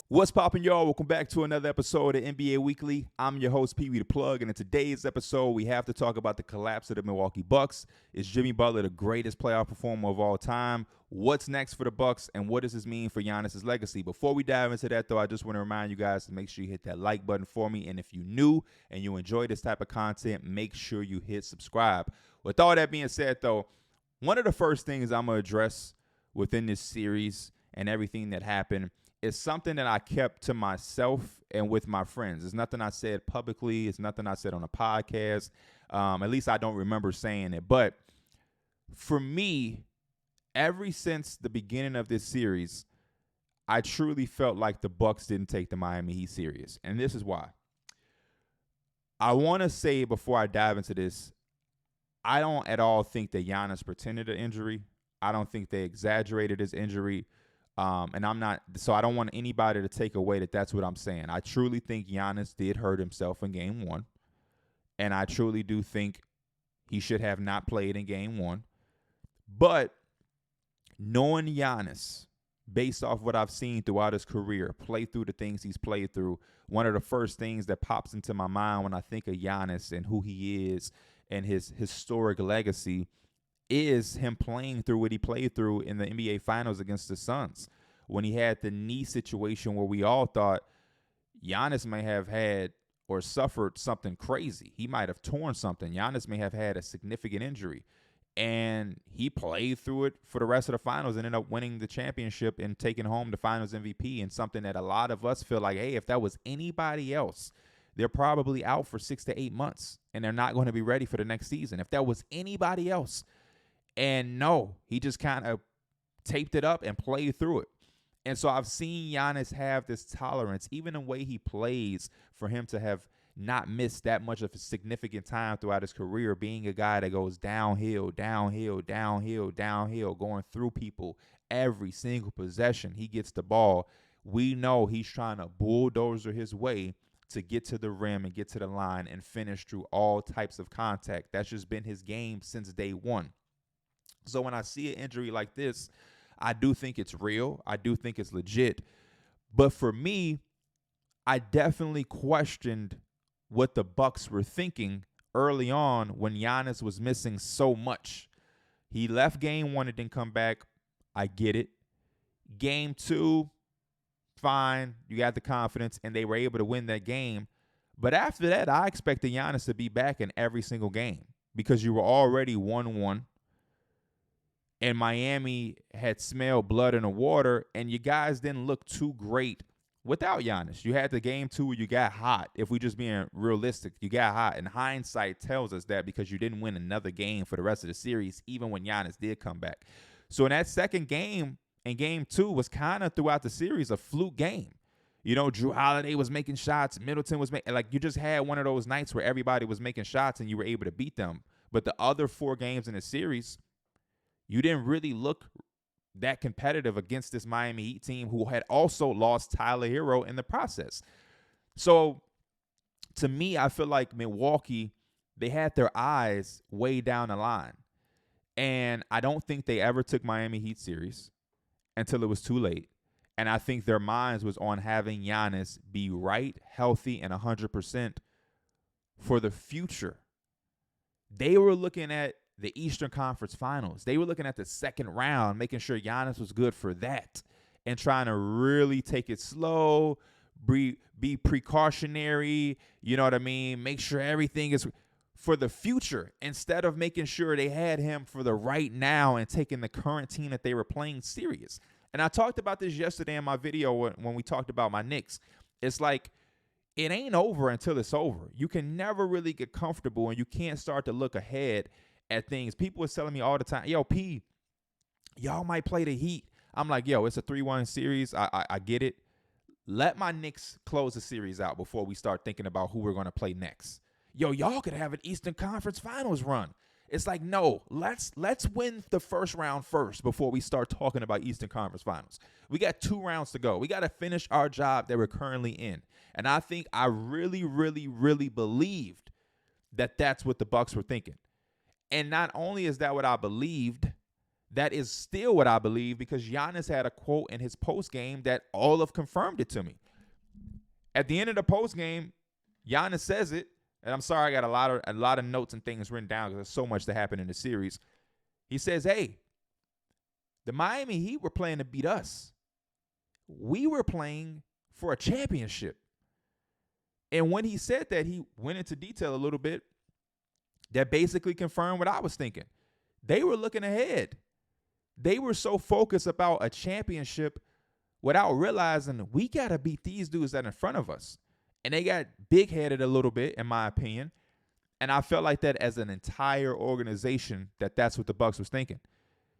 What's poppin', y'all? Welcome back to another episode of NBA Weekly. I'm your host, Pee Wee the Plug, and in today's episode, we have to talk about the collapse of the Milwaukee Bucks. Is Jimmy Butler the greatest playoff performer of all time? What's next for the Bucks, and what does this mean for Giannis' legacy? Before we dive into that, though, I just want to remind you guys to make sure you hit that like button for me, and if you're new and you enjoy this type of content, make sure you hit subscribe. With all that being said, though, one of the first things I'm going to address within this series and everything that happened is something that I kept to myself and with my friends. It's nothing I said publicly. It's nothing I said on a podcast. At least I don't remember saying it. But for me, ever since the beginning of this series, I truly felt like the Bucks didn't take the Miami Heat serious. And this is why. I want to say before I dive into this, I don't at all think that Giannis pretended an injury. I don't think they exaggerated his injury. And I'm not, so I don't want anybody to take away that that's what I'm saying. I truly think Giannis did hurt himself in game one. And I truly do think he should have not played in game one. But knowing Giannis, based off what I've seen throughout his career, play through the things he's played through, one of the first things that pops into my mind when I think of Giannis and who he is and his historic legacy is him playing through what he played through in the NBA Finals against the Suns when he had the knee situation where we all thought Giannis may have had or suffered something crazy. He might have torn something. Giannis may have had a significant injury. And he played through it for the rest of the finals and ended up winning the championship and taking home the finals MVP, and something that a lot of us feel like, hey, if that was anybody else, they're probably out for 6 to 8 months and they're not going to be ready for the next season. If that was anybody else. And no, he just kind of taped it up and played through it. And so I've seen Giannis have this tolerance, even the way he plays, for him to have not missed that much of a significant time throughout his career, being a guy that goes downhill, downhill, downhill, downhill, going through people every single possession he gets the ball. We know he's trying to bulldozer his way to get to the rim and get to the line and finish through all types of contact. That's just been his game since day one. So when I see an injury like this, I do think it's real. I do think it's legit. But for me, I definitely questioned what the Bucks were thinking early on when Giannis was missing so much. He left game one and didn't come back. I get it. Game two, fine. You got the confidence, and they were able to win that game. But after that, I expected Giannis to be back in every single game because you were already 1-1. And Miami had smelled blood in the water, and you guys didn't look too great without Giannis. You had the game two where you got hot. If we're just being realistic, you got hot. And hindsight tells us that because you didn't win another game for the rest of the series, even when Giannis did come back. So in that second game, and game two was kind of throughout the series a fluke game. You know, Drew Holiday was making shots. Middleton was making, like, you just had one of those nights where everybody was making shots and you were able to beat them. But the other 4 games in the series, you didn't really look that competitive against this Miami Heat team who had also lost Tyler Hero in the process. So to me, I feel like Milwaukee, they had their eyes way down the line. And I don't think they ever took Miami Heat serious until it was too late. And I think their minds was on having Giannis be right, healthy, and 100% for the future. They were looking at the Eastern Conference Finals. They were looking at the second round, making sure Giannis was good for that and trying to really take it slow, be precautionary, you know what I mean? Make sure everything is for the future instead of making sure they had him for the right now and taking the current team that they were playing serious. And I talked about this yesterday in my video when we talked about my Knicks. It's like, it ain't over until it's over. You can never really get comfortable, and you can't start to look ahead at things. People are telling me all the time, yo, P, y'all might play the Heat. I'm like, yo, it's a 3-1 series. I get it. Let my Knicks close the series out before we start thinking about who we're going to play next. Yo, y'all could have an Eastern Conference Finals run. It's like, no, let's win the first round first before we start talking about Eastern Conference Finals. We got 2 rounds to go. We got to finish our job that we're currently in. And I think I really, really, really believed that that's what the Bucks were thinking. And not only is that what I believed, That is still what I believe because Giannis had a quote in his post game that all of confirmed it to me. At the end of the post game, Giannis says it, and I'm sorry I got a lot of notes and things written down because there's so much that happened in the series. He says, "Hey, the Miami Heat were playing to beat us. We were playing for a championship." And when he said that, he went into detail a little bit that basically confirmed what I was thinking. They were looking ahead. They were so focused about a championship without realizing we got to beat these dudes that are in front of us. And they got big-headed a little bit, in my opinion. And I felt like that as an entire organization, that's what the Bucks was thinking.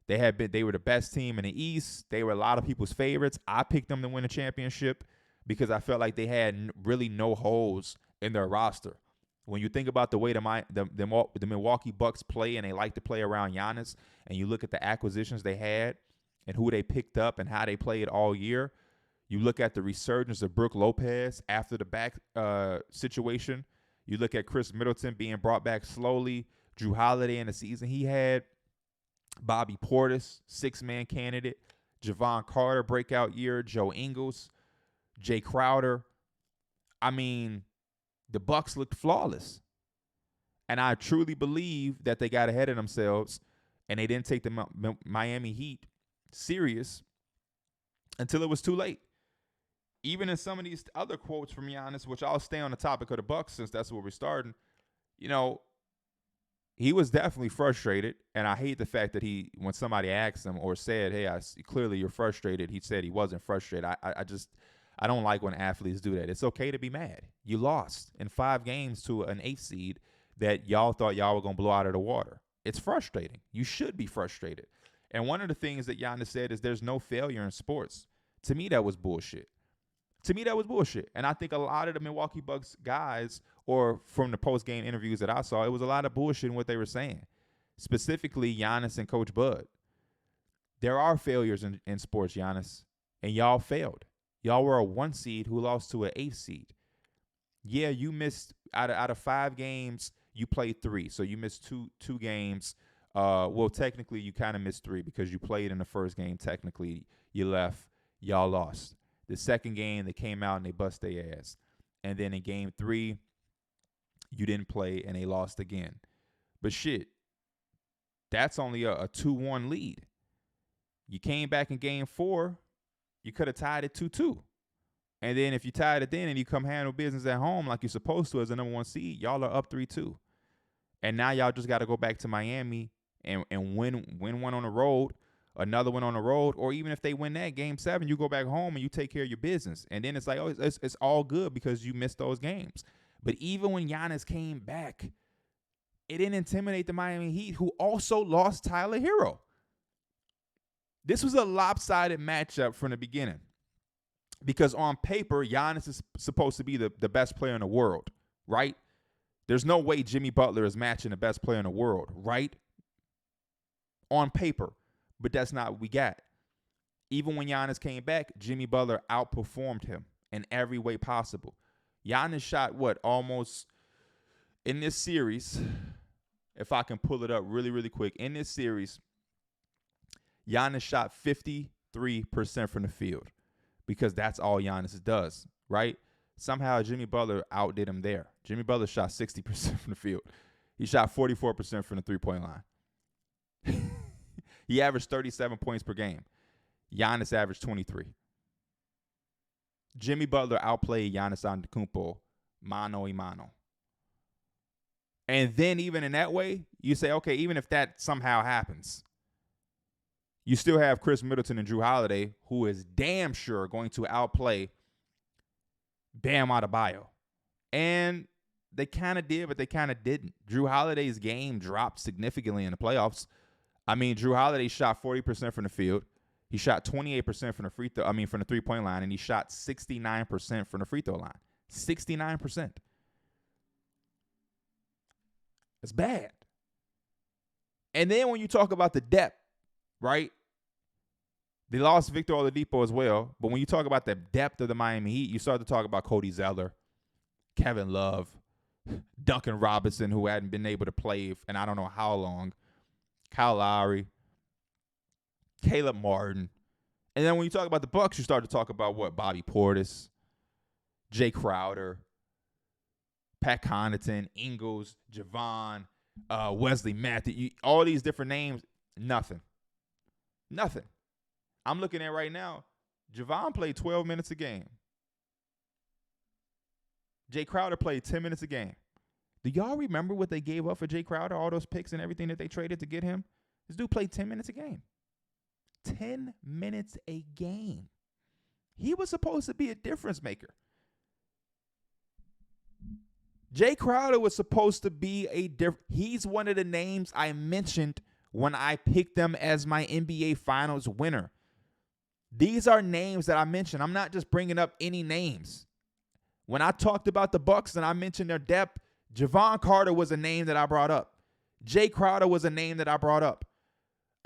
They were the best team in the East. They were a lot of people's favorites. I picked them to win a championship because I felt like they had really no holes in their roster. When you think about the way the Milwaukee Bucks play, and they like to play around Giannis, and you look at the acquisitions they had and who they picked up and how they played all year, you look at the resurgence of Brook Lopez after the back situation. You look at Chris Middleton being brought back slowly, Drew Holiday in the season he had, Bobby Portis, six-man candidate, Javon Carter breakout year, Joe Ingles, Jay Crowder. I mean, the Bucks looked flawless. And I truly believe that they got ahead of themselves and they didn't take the Miami Heat serious until it was too late. Even in some of these other quotes from Giannis, which I'll stay on the topic of the Bucks since that's where we're starting, he was definitely frustrated. And I hate the fact that when somebody asked him or said, "Hey, clearly you're frustrated," he said he wasn't frustrated. I don't like when athletes do that. It's okay to be mad. You lost in 5 games to an 8th seed that y'all thought y'all were going to blow out of the water. It's frustrating. You should be frustrated. And one of the things that Giannis said is there's no failure in sports. To me, that was bullshit. And I think a lot of the Milwaukee Bucks guys, or from the post-game interviews that I saw, it was a lot of bullshit in what they were saying. Specifically, Giannis and Coach Bud. There are failures in sports, Giannis, and y'all failed. Y'all were a 1 seed who lost to an 8th seed. Yeah, you missed out of 5 games, you played 3. So you missed two games. Well, technically, you kind of missed 3 because you played in the first game. Technically, you left. Y'all lost. The second game, they came out and they bust their ass. And then in game 3, you didn't play and they lost again. But shit, that's only a 2-1 lead. You came back in game 4. You could have tied it 2-2. And then if you tied it then and you come handle business at home like you're supposed to as a number 1 seed, y'all are up 3-2. And now y'all just got to go back to Miami and win one on the road, another one on the road, or even if they win that game 7, you go back home and you take care of your business. And then it's like, oh, it's all good because you missed those games. But even when Giannis came back, it didn't intimidate the Miami Heat, who also lost Tyler Hero. This was a lopsided matchup from the beginning because on paper, Giannis is supposed to be the best player in the world, right? There's no way Jimmy Butler is matching the best player in the world, right? On paper, but that's not what we got. Even when Giannis came back, Jimmy Butler outperformed him in every way possible. Giannis shot almost in this series, if I can pull it up really, really quick, in this series, Giannis shot 53% from the field because that's all Giannis does, right? Somehow Jimmy Butler outdid him there. Jimmy Butler shot 60% from the field. He shot 44% from the three-point line. He averaged 37 points per game. Giannis averaged 23. Jimmy Butler outplayed Giannis Antetokounmpo mano a mano. And then even in that way, you say, okay, even if that somehow happens, you still have Chris Middleton and Drew Holiday, who is damn sure going to outplay Bam Adebayo. And they kind of did, but they kind of didn't. Drew Holiday's game dropped significantly in the playoffs. I mean, Drew Holiday shot 40% from the field. He shot 28% from the from the three-point line, and he shot 69% from the free throw line. 69%. That's bad. And then when you talk about the depth, right? They lost Victor Oladipo as well. But when you talk about the depth of the Miami Heat, you start to talk about Cody Zeller, Kevin Love, Duncan Robinson, who hadn't been able to play in I don't know how long, Kyle Lowry. Caleb Martin. And then when you talk about the Bucks, you start to talk about what? Bobby Portis, Jay Crowder, Pat Connaughton, Ingles, Javon, Wesley Matthews, all these different names. Nothing. I'm looking at right now, Javon played 12 minutes a game. Jay Crowder played 10 minutes a game. Do y'all remember what they gave up for Jay Crowder, all those picks and everything that they traded to get him? This dude played 10 minutes a game. 10 minutes a game. He was supposed to be a difference maker. Jay Crowder was supposed to be he's one of the names I mentioned when I picked them as my NBA Finals winner. These are names that I mentioned. I'm not just bringing up any names. When I talked about the Bucks and I mentioned their depth, Javon Carter was a name that I brought up. Jay Crowder was a name that I brought up.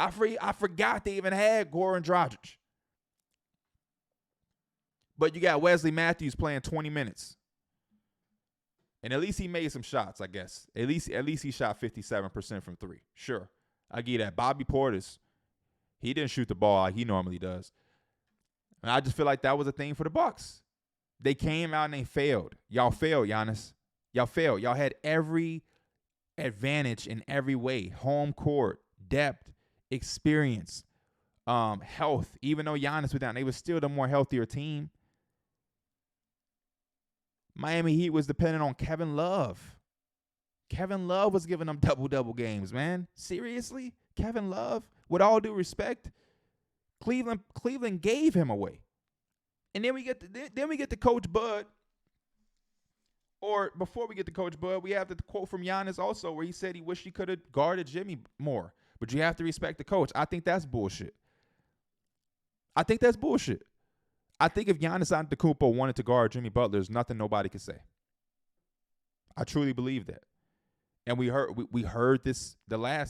I forgot they even had Goran Dragic. But you got Wesley Matthews playing 20 minutes. And at least he made some shots, I guess. At least he shot 57% from three. Sure. I give you that. Bobby Portis, he didn't shoot the ball like he normally does. And I just feel like that was a thing for the Bucks. They came out and they failed. Y'all failed, Giannis. Y'all failed. Y'all had every advantage in every way. Home court, depth, experience, health. Even though Giannis was down, they were still the more healthier team. Miami Heat was dependent on Kevin Love. Kevin Love was giving them double-double games, man. Seriously? Kevin Love? With all due respect, Cleveland gave him away. And then we get to Coach Bud. Or before we get to Coach Bud, we have the quote from Giannis also where he said he wished he could have guarded Jimmy more. But you have to respect the coach. I think that's bullshit. I think if Giannis Antetokounmpo wanted to guard Jimmy Butler, there's nothing nobody could say. I truly believe that. And we heard this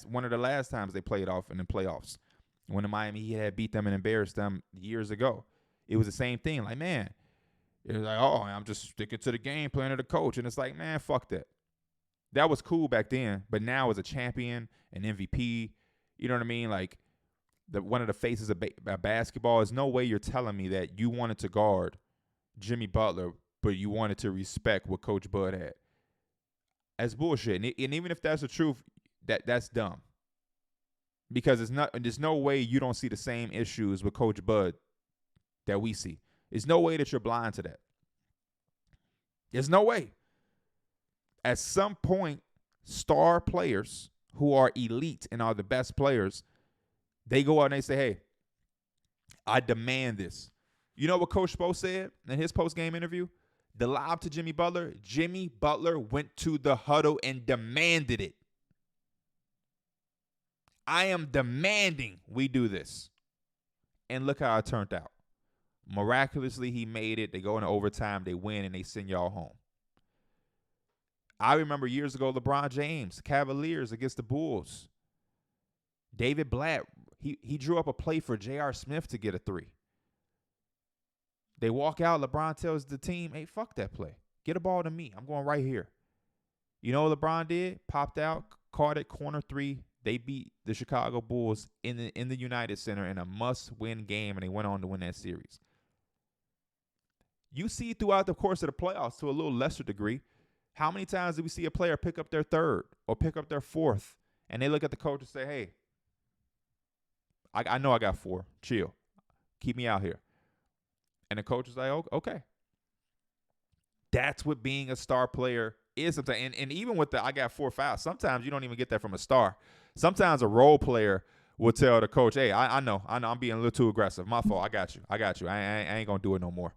one of the last times they played off in the playoffs when the Miami Heat had beat them and embarrassed them years ago. It was the same thing. Like, man, it was like, oh, I'm just sticking to the game plan of the coach. And it's like, man, fuck that. That was cool back then. But now as a champion, an MVP, you know what I mean? Like, one of the faces of basketball, there's no way you're telling me that you wanted to guard Jimmy Butler, but you wanted to respect what Coach Bud had. That's bullshit. And even if that's the truth, that's dumb. Because there's no way you don't see the same issues with Coach Bud that we see. There's no way that you're blind to that. There's no way. At some point, star players who are elite and are the best players, they go out and they say, hey, I demand this. You know what Coach Spo said in his post-game interview? The lob to Jimmy Butler went to the huddle and demanded it. I am demanding we do this. And look how it turned out. Miraculously, he made it. They go into overtime, they win, and they send y'all home. I remember years ago, LeBron James, Cavaliers against the Bulls. David Blatt, he drew up a play for J.R. Smith to get a three. They walk out. LeBron tells the team, hey, fuck that play. Get a ball to me. I'm going right here. You know what LeBron did? Popped out, caught it, corner three. They beat the Chicago Bulls in the United Center in a must-win game, and they went on to win that series. You see throughout the course of the playoffs, to a little lesser degree, how many times do we see a player pick up their third or pick up their fourth, and they look at the coach and say, hey, I know I got four. Chill. Keep me out here. And the coach is like, oh, okay. That's what being a star player is sometimes. And even with the I got 4 fouls, sometimes you don't even get that from a star. Sometimes a role player will tell the coach, hey, I know I'm being a little too aggressive. My fault. I got you. I ain't going to do it no more.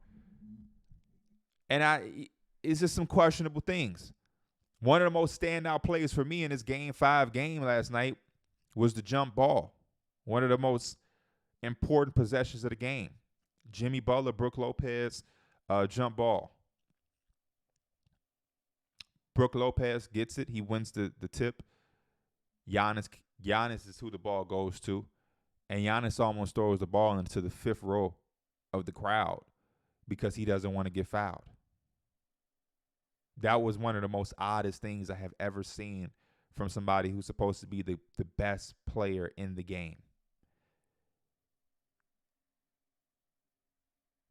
And it's just some questionable things. One of the most standout plays for me in this Game 5 game last night was the jump ball. One of the most important possessions of the game. Jimmy Butler, Brook Lopez, jump ball. Brook Lopez gets it. He wins the tip. Giannis is who the ball goes to. And Giannis almost throws the ball into the fifth row of the crowd because he doesn't want to get fouled. That was one of the most oddest things I have ever seen from somebody who's supposed to be the best player in the game.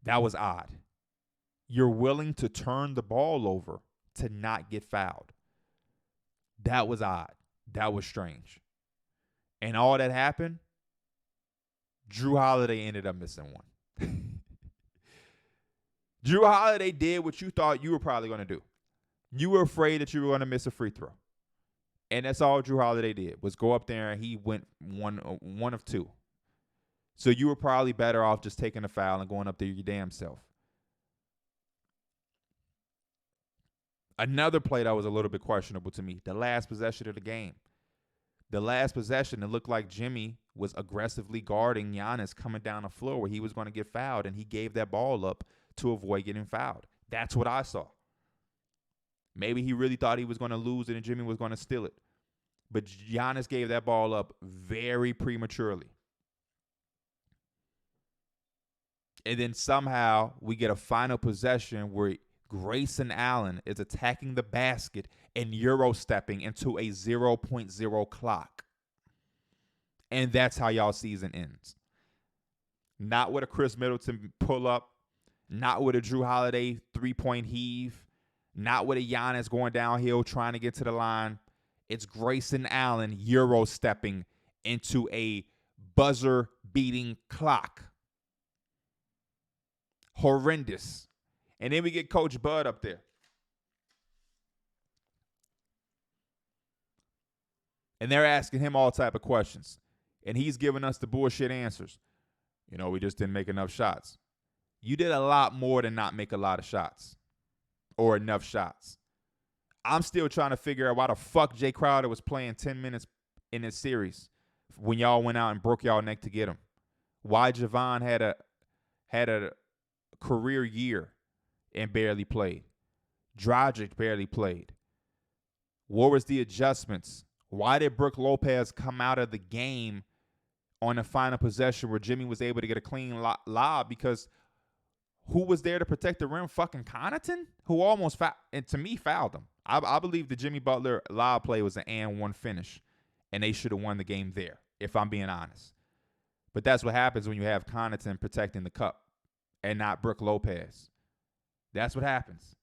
That was odd. You're willing to turn the ball over to not get fouled. That was odd. That was strange. And all that happened, Drew Holiday ended up missing one. Drew Holiday did what you thought you were probably going to do. You were afraid that you were going to miss a free throw. And that's all Drew Holiday did, was go up there and he went one of two. So you were probably better off just taking a foul and going up there your damn self. Another play that was a little bit questionable to me, the last possession of the game. The last possession, it looked like Jimmy was aggressively guarding Giannis coming down the floor where he was going to get fouled, and he gave that ball up to avoid getting fouled. That's what I saw. Maybe he really thought he was going to lose it and Jimmy was going to steal it. But Giannis gave that ball up very prematurely. And then somehow we get a final possession where Grayson Allen is attacking the basket and Euro stepping into a 0.0 clock. And that's how y'all season ends. Not with a Chris Middleton pull up, not with a Drew Holiday 3-point heave, not with a Giannis going downhill trying to get to the line. It's Grayson Allen Euro stepping into a buzzer beating clock. Horrendous. And then we get Coach Bud up there. And they're asking him all type of questions. And he's giving us the bullshit answers. You know, we just didn't make enough shots. You did a lot more than not make a lot of shots. Or enough shots. I'm still trying to figure out why the fuck Jay Crowder was playing 10 minutes in this series when y'all went out and broke y'all neck to get him. Why Javon had a career year and barely played. Dragic barely played. What was the adjustments? Why did Brook Lopez come out of the game on the final possession where Jimmy was able to get a clean lob? Because who was there to protect the rim? Fucking Connaughton, who almost to me fouled him. I believe the Jimmy Butler lob play was an and one finish, and they should have won the game there, if I'm being honest. But that's what happens when you have Connaughton protecting the cup and not Brook Lopez. That's what happens.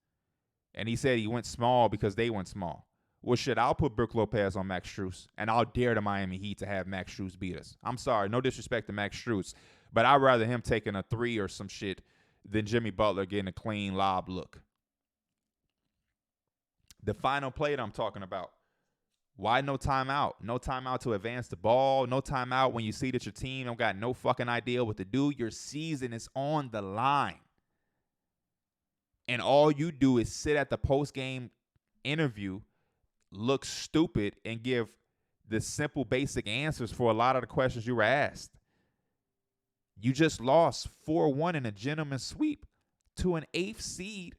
And he said he went small because they went small. Well, shit, I'll put Brook Lopez on Max Strus, and I'll dare the Miami Heat to have Max Strus beat us. I'm sorry, no disrespect to Max Strus, but I'd rather him taking a three or some shit than Jimmy Butler getting a clean lob look. The final play that I'm talking about. Why no timeout? No timeout to advance the ball. No timeout when you see that your team don't got no fucking idea what to do. Your season is on the line. And all you do is sit at the post-game interview, look stupid, and give the simple, basic answers for a lot of the questions you were asked. You just lost 4-1 in a gentleman's sweep to an 8th seed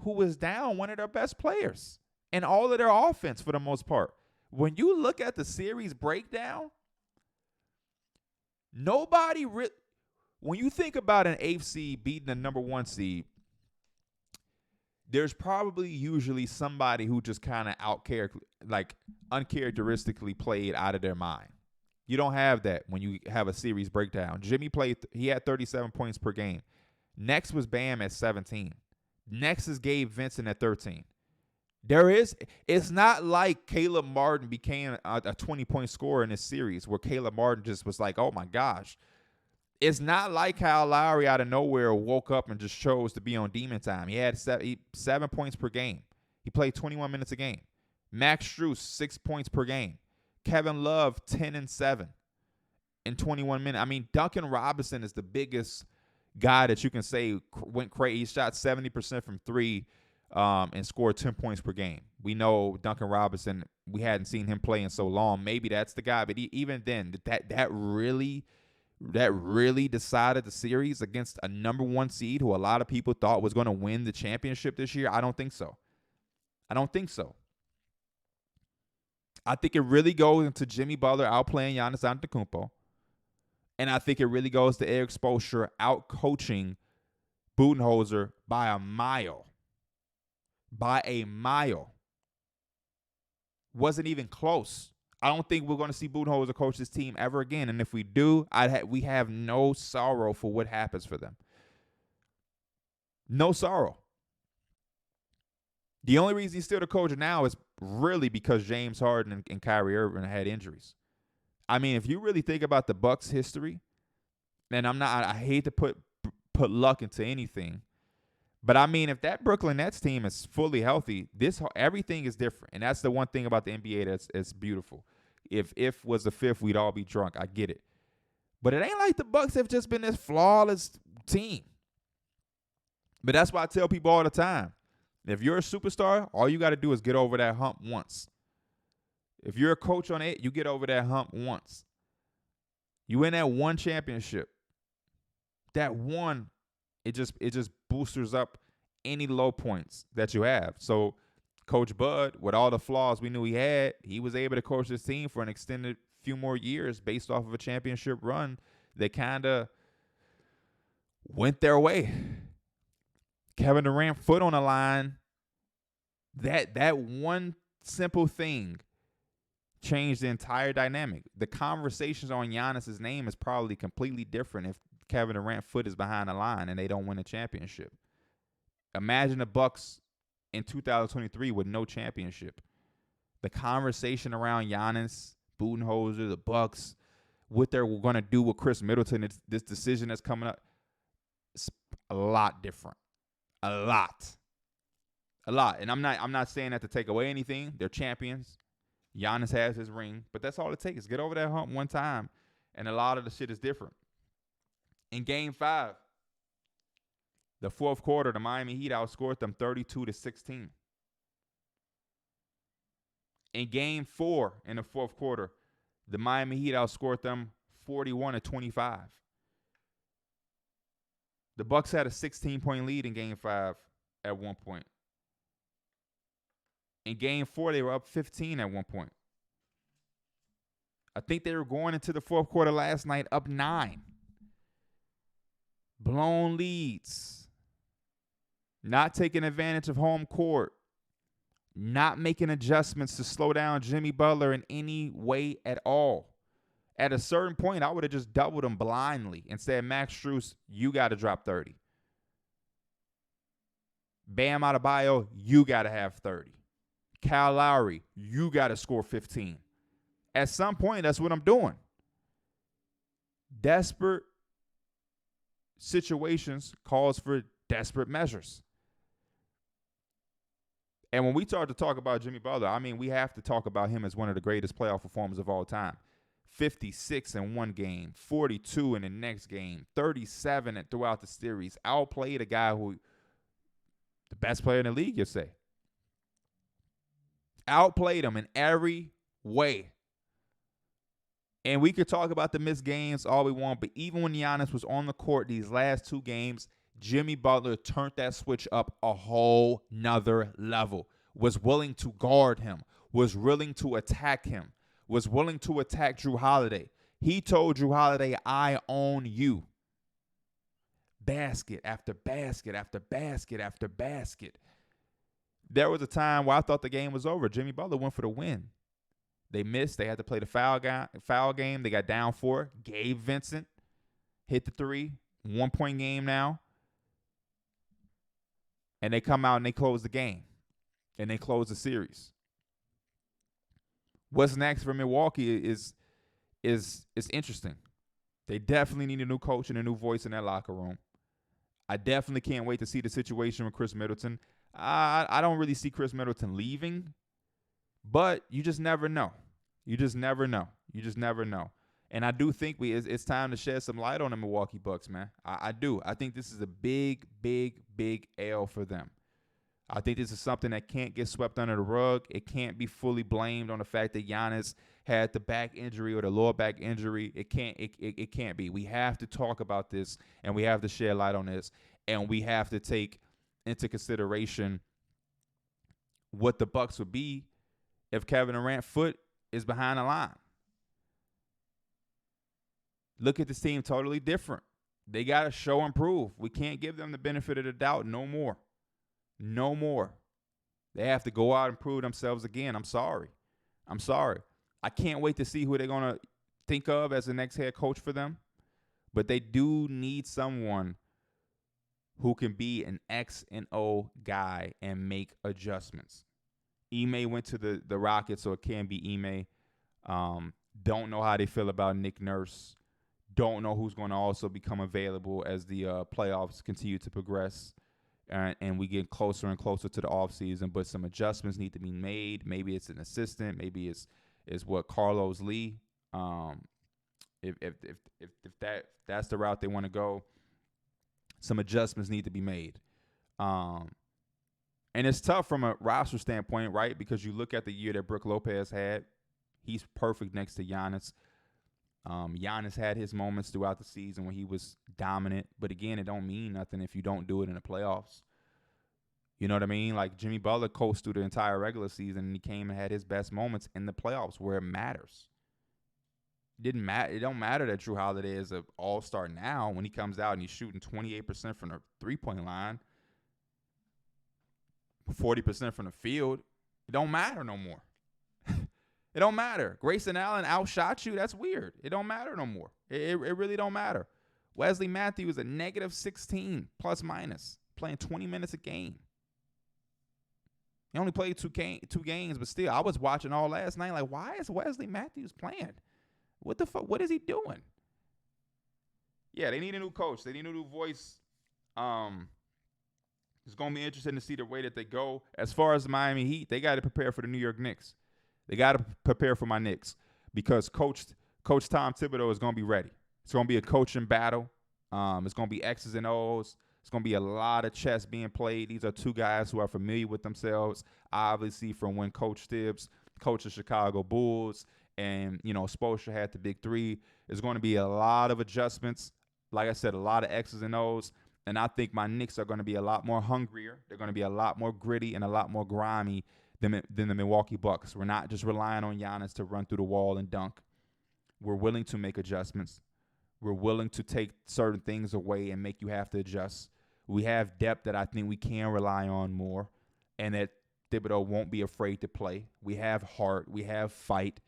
who was down one of their best players and all of their offense for the most part. When you look at the series breakdown, when you think about an 8th seed beating a number 1 seed, there's probably usually somebody who just kind of uncharacteristically played out of their mind. You don't have that when you have a series breakdown. Jimmy he had 37 points per game. Next was Bam at 17. Next is Gabe Vincent at 13. It's not like Caleb Martin became a 20-point scorer in this series where Caleb Martin just was like, oh my gosh. It's not like Kyle Lowry out of nowhere woke up and just chose to be on demon time. He had 7 points per game. He played 21 minutes a game. Max Strus, 6 points per game. Kevin Love, 10 and 7 in 21 minutes. I mean, Duncan Robinson is the biggest guy that you can say went crazy. He shot 70% from three and scored 10 points per game. We know Duncan Robinson, we hadn't seen him play in so long. Maybe that's the guy. But even then, that really decided the series against a number 1 seed who a lot of people thought was going to win the championship this year? I don't think so. I think it really goes into Jimmy Butler outplaying Giannis Antetokounmpo. And I think it really goes to Eric Spoelstra out-coaching Budenholzer by a mile. Wasn't even close. I don't think we're going to see Budenholzer coach this team ever again. And if we do, we have no sorrow for what happens for them. No sorrow. The only reason he's still the coach now is really because James Harden and Kyrie Irving had injuries. I mean, if you really think about the Bucks' history, and I hate to put luck into anything, but I mean, if that Brooklyn Nets team is fully healthy, everything is different, and that's the one thing about the NBA that's beautiful. If was the fifth, we'd all be drunk. I get it, but it ain't like the Bucks have just been this flawless team. But that's why I tell people all the time: if you're a superstar, all you got to do is get over that hump once. If you're a coach on it, you get over that hump once. You win that one championship. That one, it just boosters up any low points that you have. So Coach Bud, with all the flaws we knew he was able to coach this team for an extended few more years based off of a championship run that kind of went their way. Kevin Durant foot on the line. That one simple thing changed the entire dynamic. The conversations on Giannis's name is probably completely different if Kevin Durant foot is behind the line and they don't win a championship. Imagine the Bucks in 2023 with no championship. The conversation around Giannis, Budenholzer, the Bucks, what they're going to do with Chris Middleton, this decision that's coming up, it's a lot different. A lot. And I'm not saying that to take away anything. They're champions. Giannis has his ring, but that's all it takes. Get over that hump one time, and a lot of the shit is different. In Game 5, the fourth quarter, the Miami Heat outscored them 32-16. In Game 4, in the fourth quarter, the Miami Heat outscored them 41-25. The Bucks had a 16-point lead in Game 5 at one point. In Game 4, they were up 15 at one point. I think they were going into the fourth quarter last night up 9. Blown leads. Not taking advantage of home court. Not making adjustments to slow down Jimmy Butler in any way at all. At a certain point, I would have just doubled him blindly and said, Max Strus, you got to drop 30. Bam Adebayo, you got to have 30. Kyle Lowry, you got to score 15. At some point, that's what I'm doing. Desperate situations calls for desperate measures. And when we start to talk about Jimmy Butler, I mean, we have to talk about him as one of the greatest playoff performers of all time. 56 in one game, 42 in the next game, 37 throughout the series. Outplayed a guy who, the best player in the league, you say. Outplayed him in every way. And we could talk about the missed games all we want, but even when Giannis was on the court these last two games, Jimmy Butler turned that switch up a whole nother level. Was willing to guard him, was willing to attack him, was willing to attack Jrue Holiday. He told Jrue Holiday, I own you. Basket after basket after basket after basket. There was a time where I thought the game was over. Jimmy Butler went for the win. They missed. They had to play the foul game. They got down 4. Gabe Vincent hit the 3. 1-point game now. And they come out and they close the game. And they close the series. What's next for Milwaukee is interesting. They definitely need a new coach and a new voice in that locker room. I definitely can't wait to see the situation with Chris Middleton. I don't really see Chris Middleton leaving, but you just never know. You just never know. And I do think it's time to shed some light on the Milwaukee Bucks, man. I do. I think this is a big, big, big L for them. I think this is something that can't get swept under the rug. It can't be fully blamed on the fact that Giannis had the back injury or the lower back injury. It can't be. We have to talk about this, and we have to shed light on this, and we have to take into consideration what the Bucks would be if Kevin Durant's foot is behind the line. Look at this team totally different. They got to show and prove. We can't give them the benefit of the doubt no more. No more. They have to go out and prove themselves again. I'm sorry. I can't wait to see who they're going to think of as the next head coach for them. But they do need someone who can be an X and O guy and make adjustments. Ime went to the Rockets, so it can be Ime. Don't know how they feel about Nick Nurse. Don't know who's going to also become available as the playoffs continue to progress and we get closer and closer to the offseason. But some adjustments need to be made. Maybe it's an assistant. Maybe it's what Carlos Lee. If that's the route they want to go, some adjustments need to be made. And it's tough from a roster standpoint, right? Because you look at the year that Brook Lopez had. He's perfect next to Giannis. Giannis had his moments throughout the season when he was dominant. But again, it don't mean nothing if you don't do it in the playoffs. You know what I mean? Like Jimmy Butler coached through the entire regular season, and he came and had his best moments in the playoffs where it matters. It don't matter that Drew Holiday is an all-star now when he comes out and he's shooting 28% from the three-point line, 40% from the field. It don't matter no more. It don't matter. Grayson Allen outshot you. That's weird. It don't matter no more. It really don't matter. Wesley Matthews a -16 plus minus, playing 20 minutes a game. He only played two games, but still, I was watching all last night. Like, why is Wesley Matthews playing? What the fuck? What is he doing? Yeah, they need a new coach. They need a new voice. It's going to be interesting to see the way that they go. As far as the Miami Heat, they got to prepare for the New York Knicks. They got to prepare for my Knicks because Coach Tom Thibodeau is going to be ready. It's going to be a coaching battle. It's going to be X's and O's. It's going to be a lot of chess being played. These are two guys who are familiar with themselves, obviously from when Coach Tibbs coached the Chicago Bulls and, Spoelstra had the big three. There's going to be a lot of adjustments. Like I said, a lot of X's and O's. And I think my Knicks are going to be a lot more hungrier. They're going to be a lot more gritty and a lot more grimy than the Milwaukee Bucks. We're not just relying on Giannis to run through the wall and dunk. We're willing to make adjustments. We're willing to take certain things away and make you have to adjust. We have depth that I think we can rely on more, and that Thibodeau won't be afraid to play. We have heart. We have fight,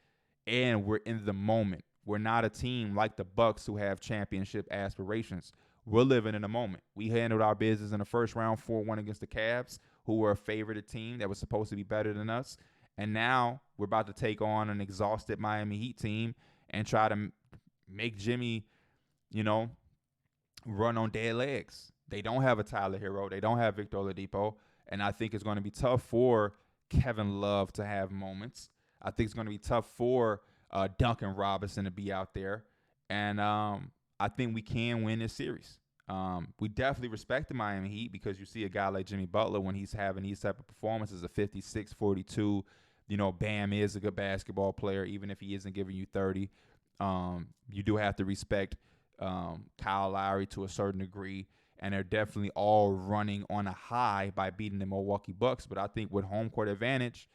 and we're in the moment. We're not a team like the Bucks who have championship aspirations. We're living in the moment. We handled our business in the first round 4-1 against the Cavs, who were a favorite team that was supposed to be better than us. And now we're about to take on an exhausted Miami Heat team and try to make Jimmy, run on dead legs. They don't have a Tyler Hero. They don't have Victor Oladipo. And I think it's going to be tough for Kevin Love to have moments. I think it's going to be tough for Duncan Robinson to be out there. And I think we can win this series. We definitely respect the Miami Heat because you see a guy like Jimmy Butler when he's having these type of performances, a 56, 42. Bam is a good basketball player, even if he isn't giving you 30. You do have to respect Kyle Lowry to a certain degree, and they're definitely all running on a high by beating the Milwaukee Bucks. But I think with home court advantage,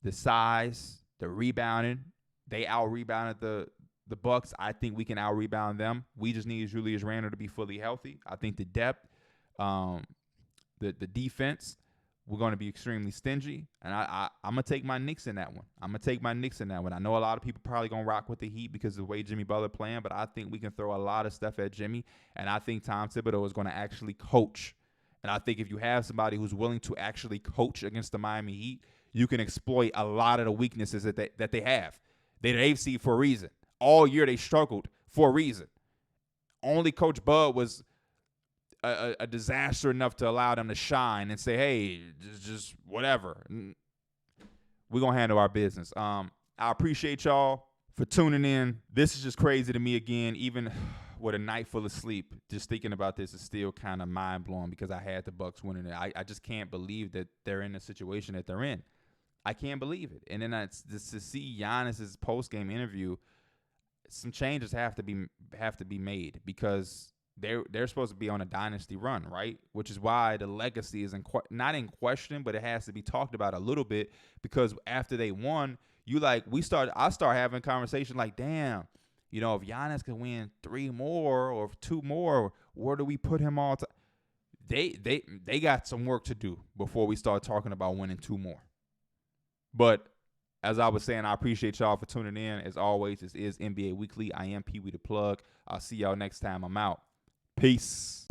the size, the rebounding, they out-rebounded the Bucks. I think we can out-rebound them. We just need Julius Randle to be fully healthy. I think the depth, the defense, we're going to be extremely stingy. And I'm going to take my Knicks in that one. I know a lot of people probably going to rock with the Heat because of the way Jimmy Butler playing, but I think we can throw a lot of stuff at Jimmy. And I think Tom Thibodeau is going to actually coach. And I think if you have somebody who's willing to actually coach against the Miami Heat, you can exploit a lot of the weaknesses that they have. They're the AFC for a reason. All year they struggled for a reason. Only Coach Bud was a disaster enough to allow them to shine and say, hey, just whatever. We're going to handle our business. I appreciate y'all for tuning in. This is just crazy to me again. Even with a night full of sleep, just thinking about this is still kind of mind-blowing because I had the Bucks winning it. I just can't believe that they're in the situation that they're in. I can't believe it. And then to see Giannis's post-game interview, some changes have to be made because they're supposed to be on a dynasty run, right? Which is why the legacy is not in question, but it has to be talked about a little bit because after they won, I start having a conversation like, damn, if Giannis can win 3 more or 2 more, where do we put him all? They got some work to do before we start talking about winning 2 more. But as I was saying, I appreciate y'all for tuning in. As always, this is NBA Weekly. I am Pee Wee the Plug. I'll see y'all next time. I'm out. Peace.